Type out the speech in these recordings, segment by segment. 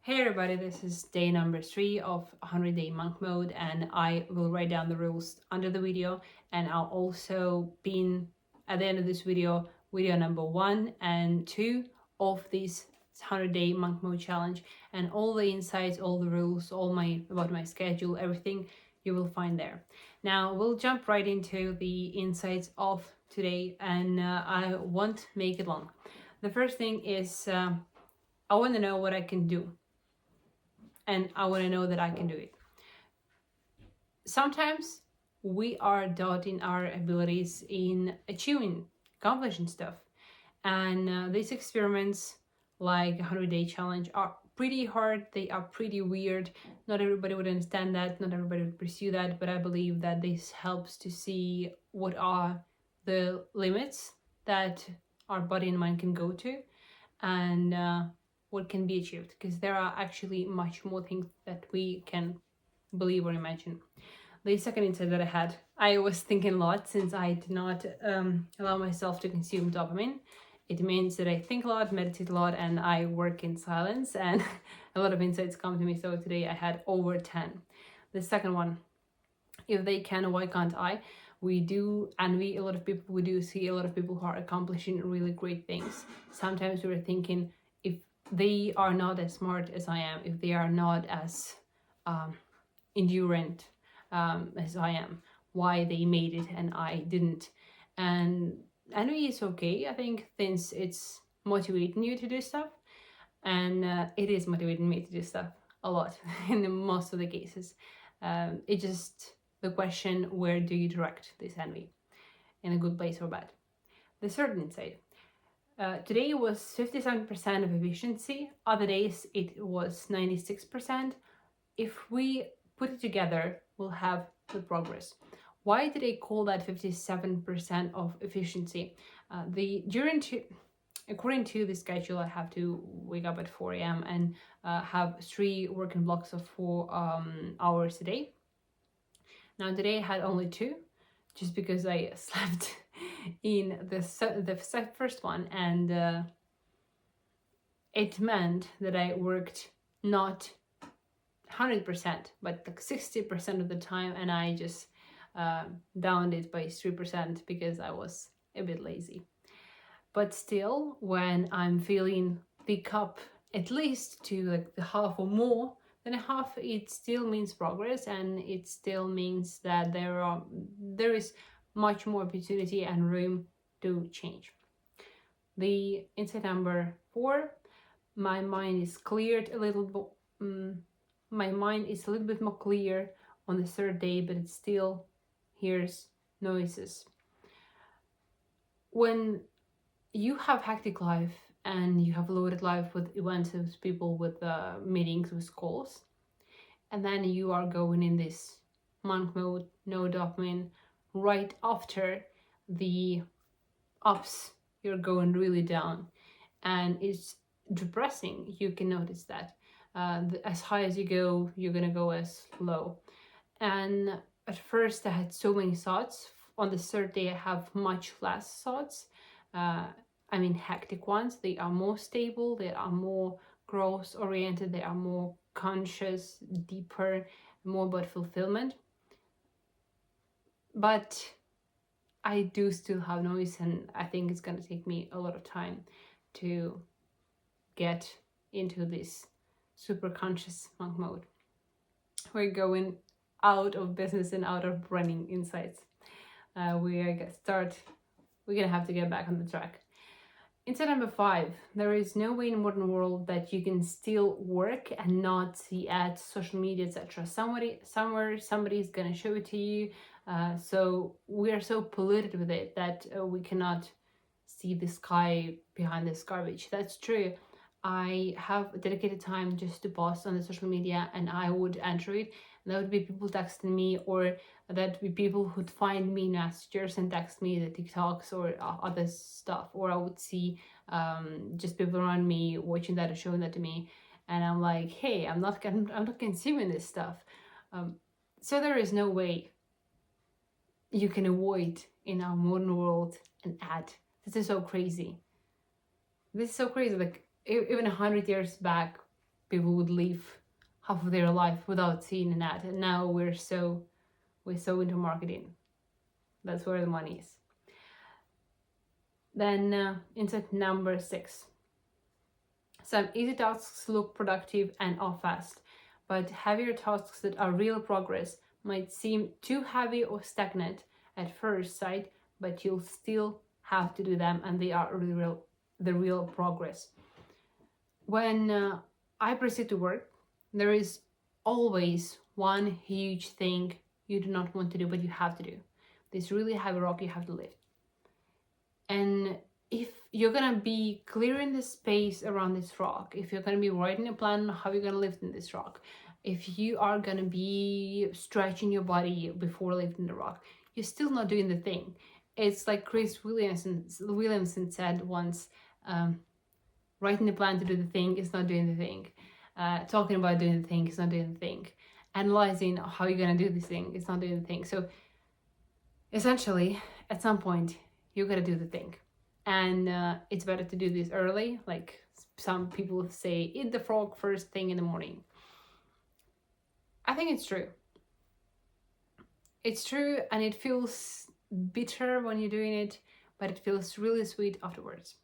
Hey everybody, this is day number 3 of 100-day monk mode, and I will write down the rules under the video, and I'll also pin at the end of this video number 1 and 2 of this 100-day monk mode challenge, and all the insights, all the rules, about my schedule, everything you will find there. Now we'll jump right into the insights of today, and I won't make it long. The first thing is I want to know what I can do. And I want to know that I can do it. Sometimes we are doubting our abilities in accomplishing stuff. And these experiments, like 100-day challenge, are pretty hard. They are pretty weird. Not everybody would understand that. Not everybody would pursue that. But I believe that this helps to see what are the limits that our body and mind can go to. And what can be achieved, because there are actually much more things that we can believe or imagine. The second insight that I was thinking a lot since I did not allow myself to consume dopamine. It means that I think a lot, meditate a lot, and I work in silence, and a lot of insights come to me. So today I had over 10. The second one, if they can, why can't I? We do envy a lot of people. We do see a lot of people who are accomplishing really great things. Sometimes we're thinking, if they are not as smart as I am, if they are not as endurant as I am, why they made it and I didn't. And envy is okay, I think, since it's motivating you to do stuff. And it is motivating me to do stuff a lot in most of the cases. It just the question, where do you direct this envy? In a good place or bad? The third insight. Today was 57% of efficiency. Other days it was 96%. If we put it together, we'll have the progress. Why did I call that 57% of efficiency? According to the schedule, I have to wake up at 4 a.m. and have 3 working blocks of 4 hours a day. Now today I had only 2, just because I slept in the first one, and it meant that I worked not 100%, but like 60% of the time, and I just downed it by 3% because I was a bit lazy. But still, when I'm filling the cup at least to like the half or more than a half, it still means progress, and it still means that there is much more opportunity and room to change. The insight number 4, my mind is cleared a little bit. My mind is a little bit more clear on the third day, but it still hears noises. When you have hectic life and you have loaded life with events, with people, with meetings, with calls, and then you are going in this monk mode, no dopamine, right after the ups, you're going really down, and it's depressing. You can notice that as high as you go, you're gonna go as low. And at first I had so many thoughts. On the third day I have much less thoughts. Hectic ones. They are more stable, they are more growth oriented, they are more conscious, deeper, more about fulfillment. But I do still have noise, and I think it's going to take me a lot of time to get into this super conscious monk mode. We're going out of business and out of running insights. We're gonna have to get back on the track. Insight number 5, there is no way in the modern world that you can still work and not see ads, social media, etc. Somebody is gonna show it to you. So we are so polluted with it that we cannot see the sky behind this garbage. That's true. I have dedicated time just to post on the social media, and I would enter it. And that would be people texting me, or that would be people who'd find me in messages and text me the TikToks or other stuff. Or I would see just people around me watching that or showing that to me, and I'm like, hey, I'm not consuming this stuff. So there is no way you can avoid in our modern world an ad. This is so crazy. Like even 100 years back, people would live half of their life without seeing an ad, and now we're so into marketing. That's where the money is. Then insight number 6. Some easy tasks look productive and are fast, but heavier tasks that are real progress might seem too heavy or stagnant at first sight, but you'll still have to do them, and they are the real progress. When I proceed to work, there is always one huge thing you do not want to do, but you have to do. This really heavy rock you have to lift. And if you're gonna be clearing the space around this rock, if you're gonna be writing a plan on how you're gonna lift in this rock, if you are gonna be stretching your body before lifting the rock, you're still not doing the thing. It's like Chris Williamson said once, writing a plan to do the thing is not doing the thing. Talking about doing the thing is not doing the thing. Analyzing how you're gonna do this thing is not doing the thing. So essentially, at some point, you gotta do the thing. And it's better to do this early. Like some people say, eat the frog first thing in the morning. I think it's true. It's true, and it feels bitter when you're doing it, but it feels really sweet afterwards.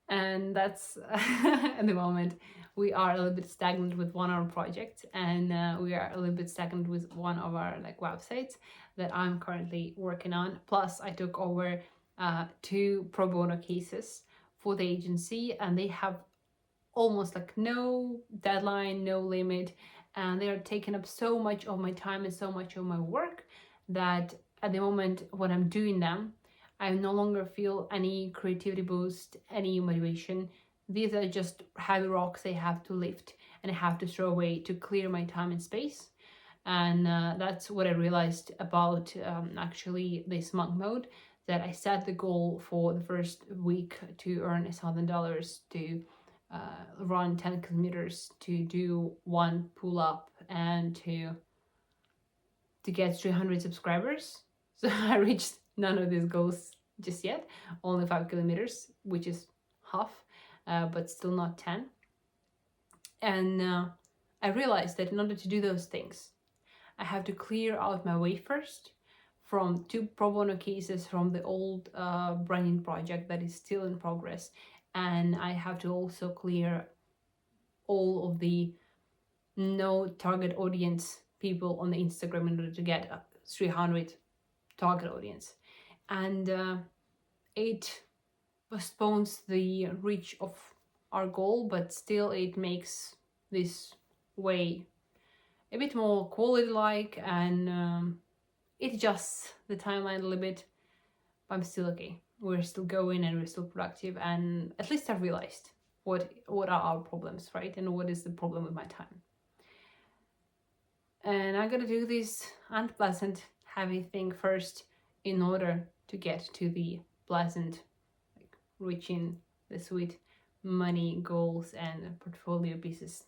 And that's at the moment we are a little bit stagnant with one of our projects, and we are a little bit stagnant with one of our websites that I'm currently working on. Plus I took over 2 pro bono cases for the agency, and they have almost no deadline, no limit, and they are taking up so much of my time and so much of my work that at the moment when I'm doing them, I no longer feel any creativity boost, any motivation. These are just heavy rocks I have to lift and I have to throw away to clear my time and space. And that's what I realized about actually this monk mode, that I set the goal for the first week to earn $1,000, to run 10 kilometers, to do 1 pull-up, and to get 300 subscribers. So I reached none of these goals just yet, only 5 kilometers, which is half, but still not 10. And I realized that in order to do those things, I have to clear out my way first from 2 pro bono cases from the old branding project that is still in progress. And I have to also clear all of the no target audience people on the Instagram in order to get 300 target audience. And it postpones the reach of our goal, but still it makes this way a bit more quality-like, and it adjusts the timeline a little bit, but I'm still okay. We're still going and we're still productive, and at least I've realized what are our problems, right? And what is the problem with my time. And I'm gonna do this unpleasant, heavy thing first in order to get to the pleasant, reaching the sweet money goals and portfolio pieces.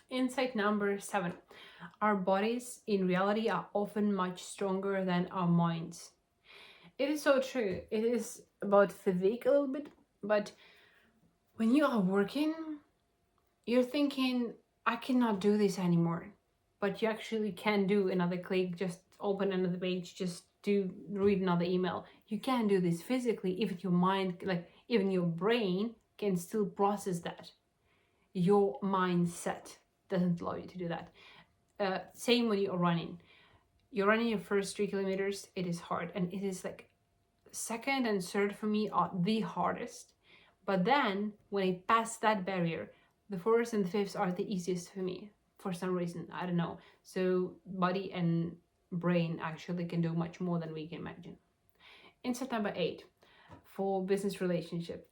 Insight number 7. Our bodies in reality are often much stronger than our minds. It is so true. It is about physique a little bit, but when you are working, you're thinking, I cannot do this anymore. But you actually can do another click, just open another page, just read another email. You can do this physically if your mind, even your brain can still process that. Your mindset doesn't allow you to do that. Same when you're running. You're running your first 3 kilometers, it is hard. And it is second and third for me are the hardest. But then when I pass that barrier, the fourth and the fifth are the easiest for me. For some reason, I don't know. So body and brain actually can do much more than we can imagine. Insight number 8, for business relationship.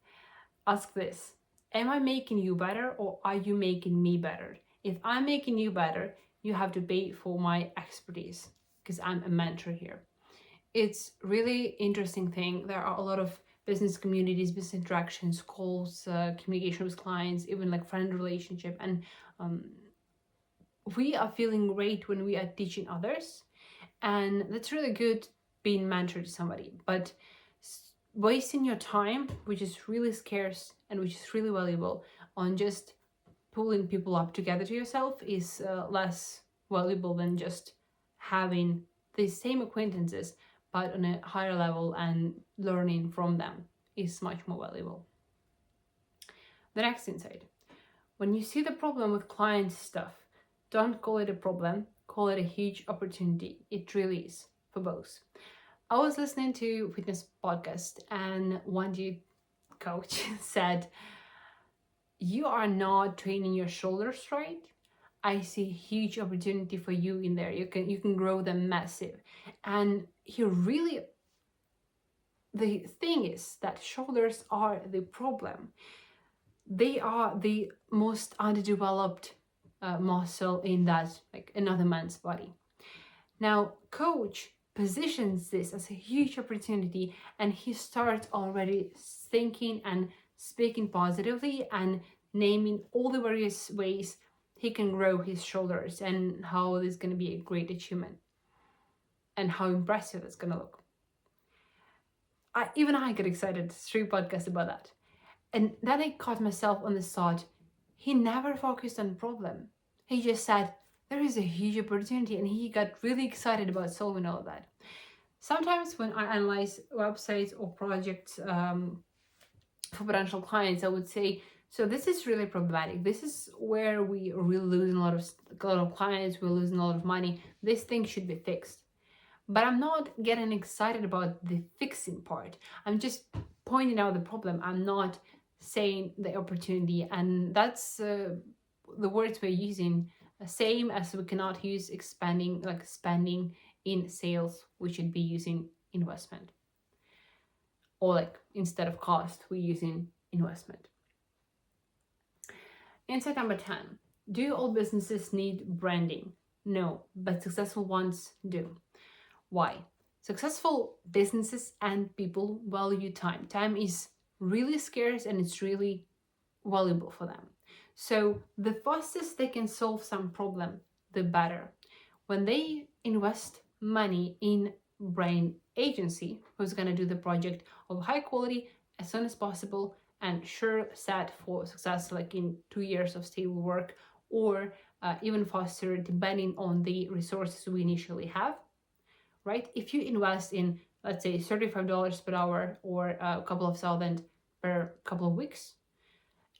Ask this: am I making you better, or are you making me better? If I'm making you better, you have to pay for my expertise, because I'm a mentor here. It's really interesting thing. There are a lot of business communities, business interactions, calls, communication with clients, even friend relationship, and we are feeling great when we are teaching others, and that's really good being mentored to somebody. But wasting your time, which is really scarce and which is really valuable, on just pulling people up together to yourself is less valuable than just having the same acquaintances but on a higher level, and learning from them is much more valuable. The next insight: when you see the problem with client stuff, don't call it a problem, call it a huge opportunity. It really is, for both. I was listening to fitness podcast, and one dude coach said, "You are not training your shoulders right. I see a huge opportunity for you in there. You can grow them massive." And he really, the thing is that shoulders are the problem. They are the most underdeveloped muscle in that, like, another man's body. Now, coach positions this as a huge opportunity, and he starts already thinking and speaking positively and naming all the various ways he can grow his shoulders and how this is going to be a great achievement and how impressive it's going to look. Even I get excited through podcasts about that. And then I caught myself on this thought: he never focused on the problem. He just said, there is a huge opportunity, and he got really excited about solving all of that. Sometimes when I analyze websites or projects for potential clients, I would say, so this is really problematic. This is where we really losing a lot of clients, we're losing a lot of money. This thing should be fixed. But I'm not getting excited about the fixing part. I'm just pointing out the problem. I'm not saying the opportunity. And that's the words we're using. Same as we cannot use expanding, like spending in sales, we should be using investment. Or like instead of cost, we're using investment. Insight number 10. Do all businesses need branding? No, but successful ones do. Why? Successful businesses and people value time. Time is really scarce and it's really valuable for them. So the fastest they can solve some problem, the better. When they invest money in brand agency who's going to do the project of high quality as soon as possible and sure set for success, like in 2 years of stable work, or even faster depending on the resources we initially have, right? If you invest in, let's say, $35 per hour or a couple of thousand per couple of weeks,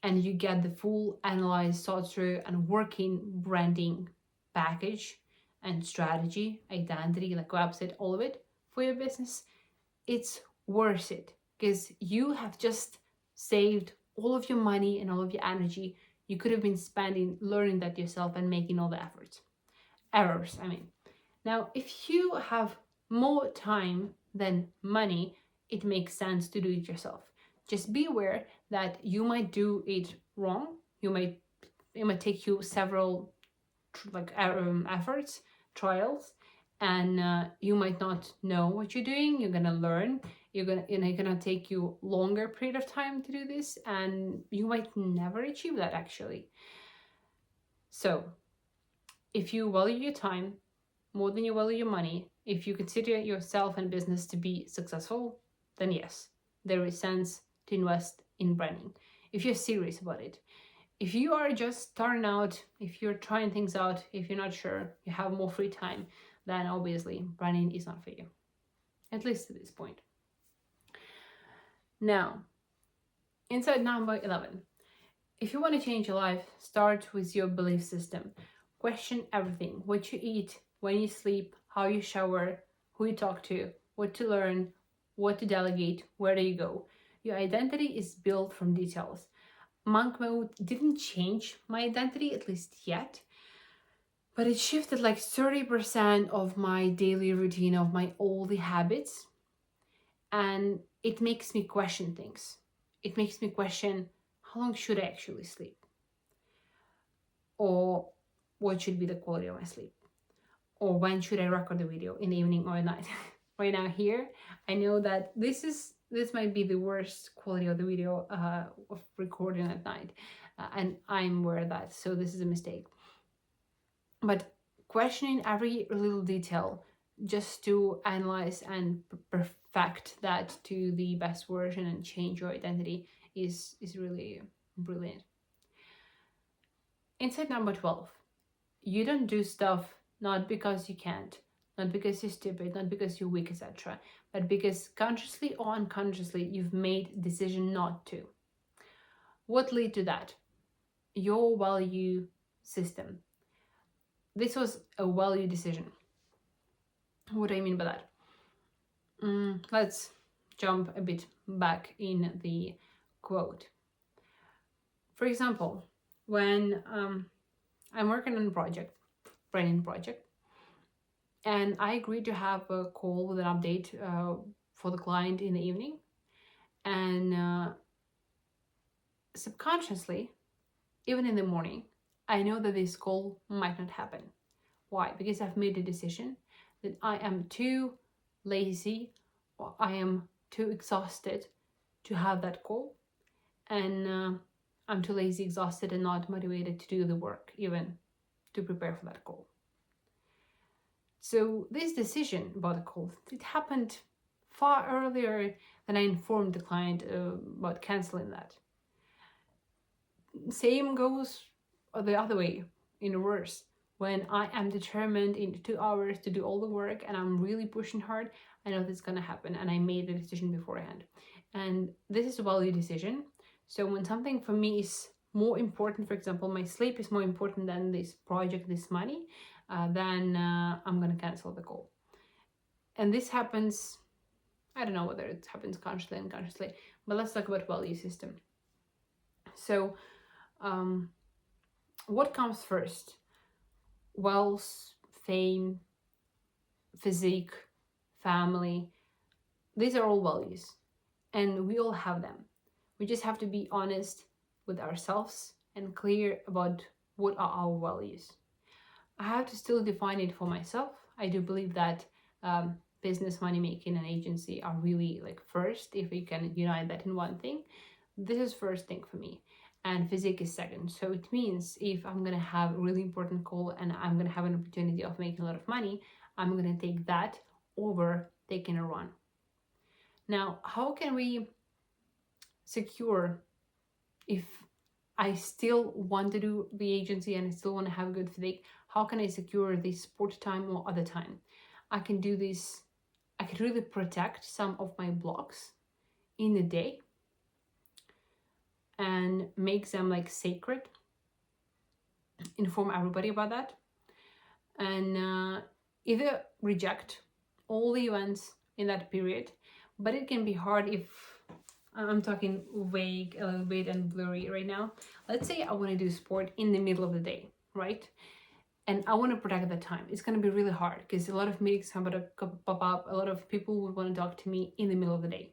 and you get the full analyzed, thought through, and working branding package and strategy, identity, like website, all of it for your business, it's worth it because you have just saved all of your money and all of your energy you could have been spending learning that yourself and making all the errors. Now, if you have more time than money, it makes sense to do it yourself. Just be aware that you might do it wrong. It might take you several efforts, trials, and you might not know what you're doing. You're gonna learn. It's gonna take you longer period of time to do this, and you might never achieve that actually. So, if you value your time more than you value your money, if you consider yourself and business to be successful, then yes, there is sense to invest in branding if you're serious about it. If you are just starting out, if you're trying things out, if you're not sure, you have more free time, then obviously branding is not for you, at least at this point. Now, insight number 11. If you want to change your life, start with your belief system. Question everything: what you eat, when you sleep, how you shower, who you talk to, what to learn, what to delegate, where do you go. Your identity is built from details. Monk mode didn't change my identity, at least yet, but it shifted like 30% of my daily routine, of my all the habits, and it makes me question things. It makes me question, how long should I actually sleep? Or what should be the quality of my sleep? Or when should I record the video, in the evening or at night? Right now here, I know that this might be the worst quality of the video of recording at night, and I'm aware of that, so this is a mistake. But questioning every little detail just to analyze and perfect that to the best version and change your identity is really brilliant. Insight number 12. You don't do stuff not because you can't, not because you're stupid, not because you're weak, etc., but because consciously or unconsciously you've made a decision not to. What led to that? Your value system. This was a value decision. What do I mean by that? Let's jump a bit back in the quote. For example, when I'm working on a project, branding project, and I agreed to have a call with an update for the client in the evening, and subconsciously, even in the morning, I know that this call might not happen. Why? Because I've made a decision that I am too lazy or I am too exhausted to have that call, and I'm too lazy, exhausted, and not motivated to do the work, even to prepare for that call. So this decision about the call, it happened far earlier than I informed the client about canceling that. Same goes the other way, in reverse. When I am determined in 2 hours to do all the work and I'm really pushing hard, I know this is gonna happen and I made the decision beforehand. And this is a value decision. So when something for me is more important, for example, my sleep is more important than this project, this money, then I'm gonna cancel the call. And this happens, I don't know whether it happens consciously and unconsciously, but let's talk about value system. So what comes first? Wealth, fame, physique, family. These are all values, and we all have them. We just have to be honest with ourselves and clear about what are our values. I have to still define it for myself. I do believe that business, money making, and agency are really like first, if we can unite that in one thing. This is first thing for me, and physique is second. So it means if I'm gonna have a really important call and I'm gonna have an opportunity of making a lot of money, I'm gonna take that over taking a run. Now, how can we secure, if I still want to do the agency and I still want to have a good physique, how can I secure this sport time or other time? I can do this, I can really protect some of my blocks in the day and make them like sacred, inform everybody about that, and either reject all the events in that period. But it can be hard if I'm talking vague a little bit and blurry right now. Let's say I want to do sport in the middle of the day, right? And I want to protect that time. It's going to be really hard because a lot of meetings are going to pop up. A lot of people would want to talk to me in the middle of the day.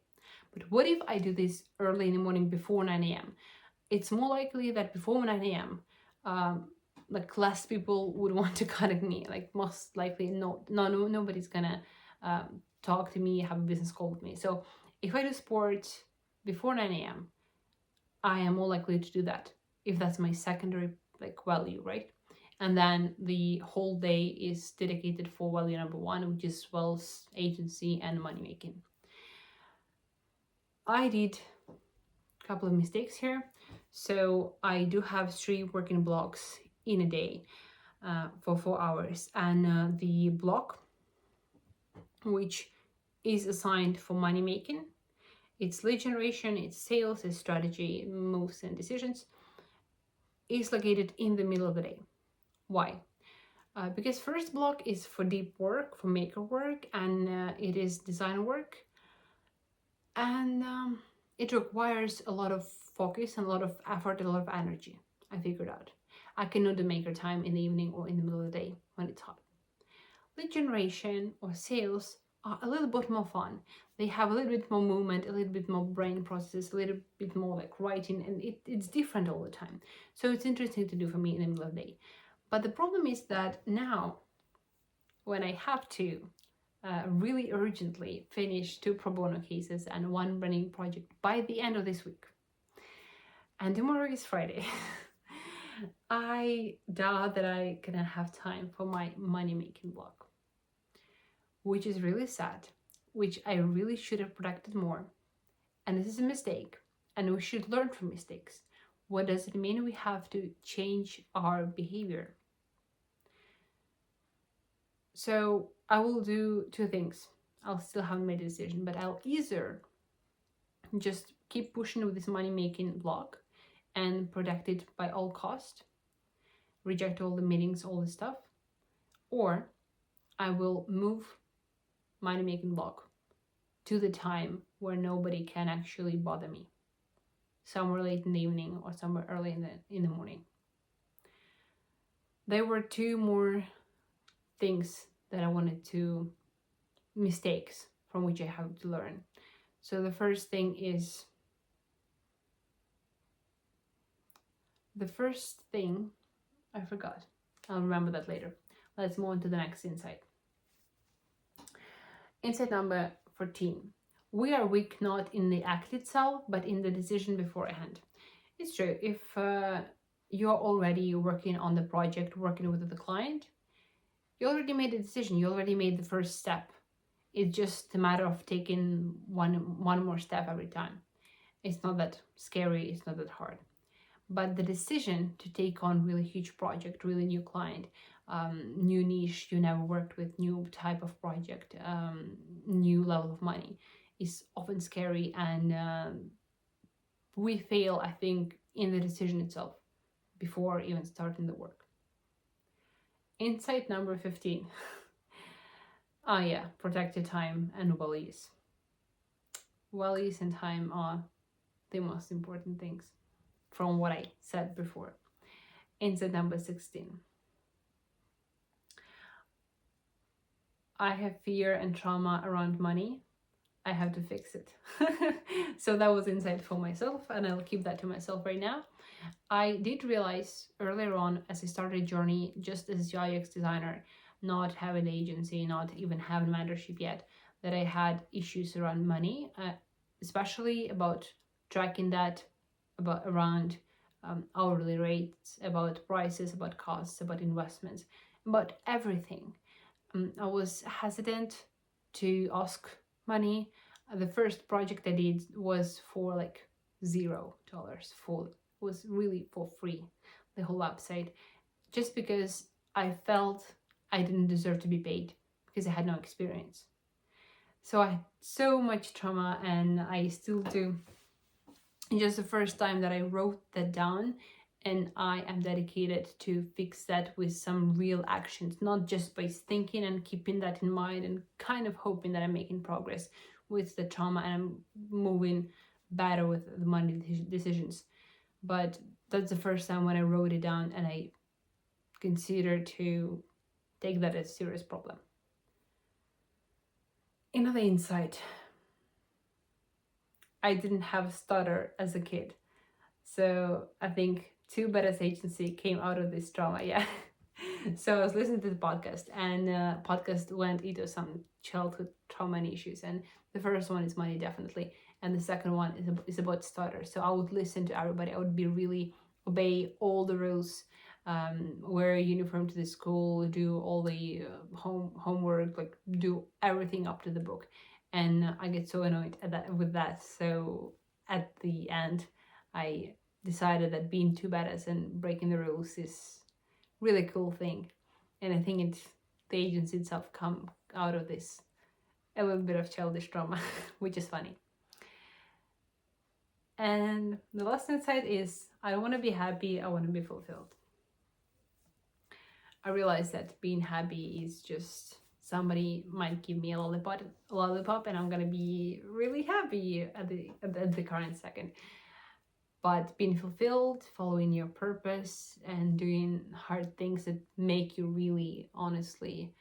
But what if I do this early in the morning before 9 a.m.? It's more likely that before 9 a.m., like less people would want to contact me. Like most likely, nobody's gonna talk to me, have a business call with me. So if I do sport before 9 a.m., I am more likely to do that if that's my secondary like value, right? And then the whole day is dedicated for value number one, which is wealth, agency, and money making. I did a couple of mistakes here. So I do have 3 working blocks in a day for 4 hours, and the block which is assigned for money making, it's lead generation, it's sales, it's strategy, moves and decisions, is located in the middle of the day. Why? Because first block is for deep work, for maker work, and it is design work, and it requires a lot of focus and a lot of effort and a lot of energy. I figured out I cannot do maker time in the evening or in the middle of the day when it's hot. Lead generation or sales are a little bit more fun. They have a little bit more movement, a little bit more brain processes, a little bit more like writing, and it's different all the time. So it's interesting to do for me in the middle of the day. But the problem is that now, when I have to really urgently finish 2 pro bono cases and 1 branding project by the end of this week, and tomorrow is Friday, I doubt that I gonna have time for my money making block, which is really sad, which I really should have protected more. And this is a mistake, and we should learn from mistakes. What does it mean? We have to change our behavior. So I will do two things. I'll still haven't made a decision, but I'll either just keep pushing with this money making block and protect it by all cost, reject all the meetings, all the stuff, or I will move money making block to the time where nobody can actually bother me, somewhere late in the evening or somewhere early in the morning. There were two more things that I wanted to, mistakes from which I have to learn. So the first thing, I forgot. I'll remember that later. Let's move on to the next insight. Insight number 14. We are weak not in the act itself, but in the decision beforehand. It's true. If you're already working on the project, working with the client, you already made a decision. You already made the first step. It's just a matter of taking one more step every time. It's not that scary. It's not that hard. But the decision to take on really huge project, really new client, new niche you never worked with, new type of project, new level of money, is often scary, and we fail, I think, in the decision itself before even starting the work. Insight number 15. Ah, yeah, protect your time and values. Values and time are the most important things from what I said before. Insight number 16. I have fear and trauma around money. I have to fix it. So that was insight for myself, and I'll keep that to myself right now. I did realize earlier on, as I started a journey just as a UX designer, not having an agency, not even having mentorship yet, that I had issues around money, especially about tracking that, around hourly rates, about prices, about costs, about investments, about everything. I was hesitant to ask money. The first project I did was for like $0, was really for free, the whole website, just because I felt I didn't deserve to be paid because I had no experience. So I had so much trauma, and I still do. Just the first time that I wrote that down, and I am dedicated to fix that with some real actions, not just by thinking and keeping that in mind and kind of hoping that I'm making progress with the trauma and I'm moving better with the money decisions. But that's the first time when I wrote it down and I considered to take that as a serious problem. Another insight. I didn't have a stutter as a kid. So I think TOO.BADASS agency came out of this trauma, yeah. So I was listening to the podcast, and podcast went into some childhood trauma and issues. And the first one is money, definitely. And the second one is about stutter. So I would listen to everybody. I would be really obey all the rules, wear a uniform to the school, do all the homework, like do everything up to the book. And I get so annoyed with that. So at the end, I decided that being TOO.BADASS and breaking the rules is really cool thing. And I think the agency itself come out of this a little bit of childish trauma, which is funny. And the last insight is, I don't want to be happy, I want to be fulfilled. I realize that being happy is just somebody might give me a lollipop and I'm gonna be really happy at the current second. But being fulfilled, following your purpose, and doing hard things that make you really honestly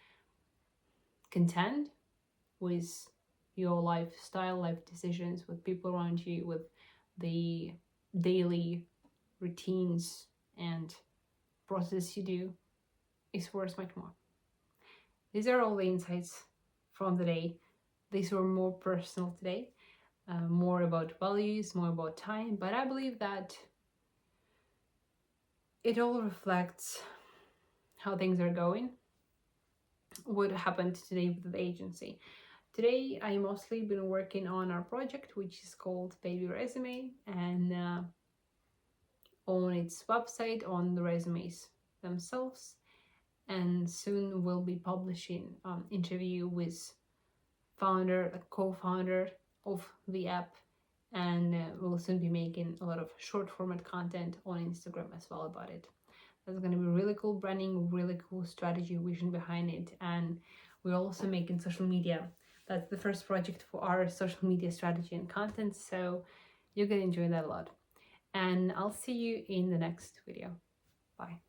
content with your lifestyle, life decisions, with people around you, with the daily routines and process you do, is worth much more. These are all the insights from the day. These were more personal today, more about values, more about time, but I believe that it all reflects how things are going, what happened today with the agency. Today, I mostly been working on our project, which is called Baby Resume, and on its website, on the resumes themselves. And soon we'll be publishing interview with co-founder of the app, and we'll soon be making a lot of short format content on Instagram as well about it. That's going to be really cool branding, really cool strategy vision behind it, and we're also making social media. That's the first project for our social media strategy and content, so you're going to enjoy that a lot. And I'll see you in the next video. Bye.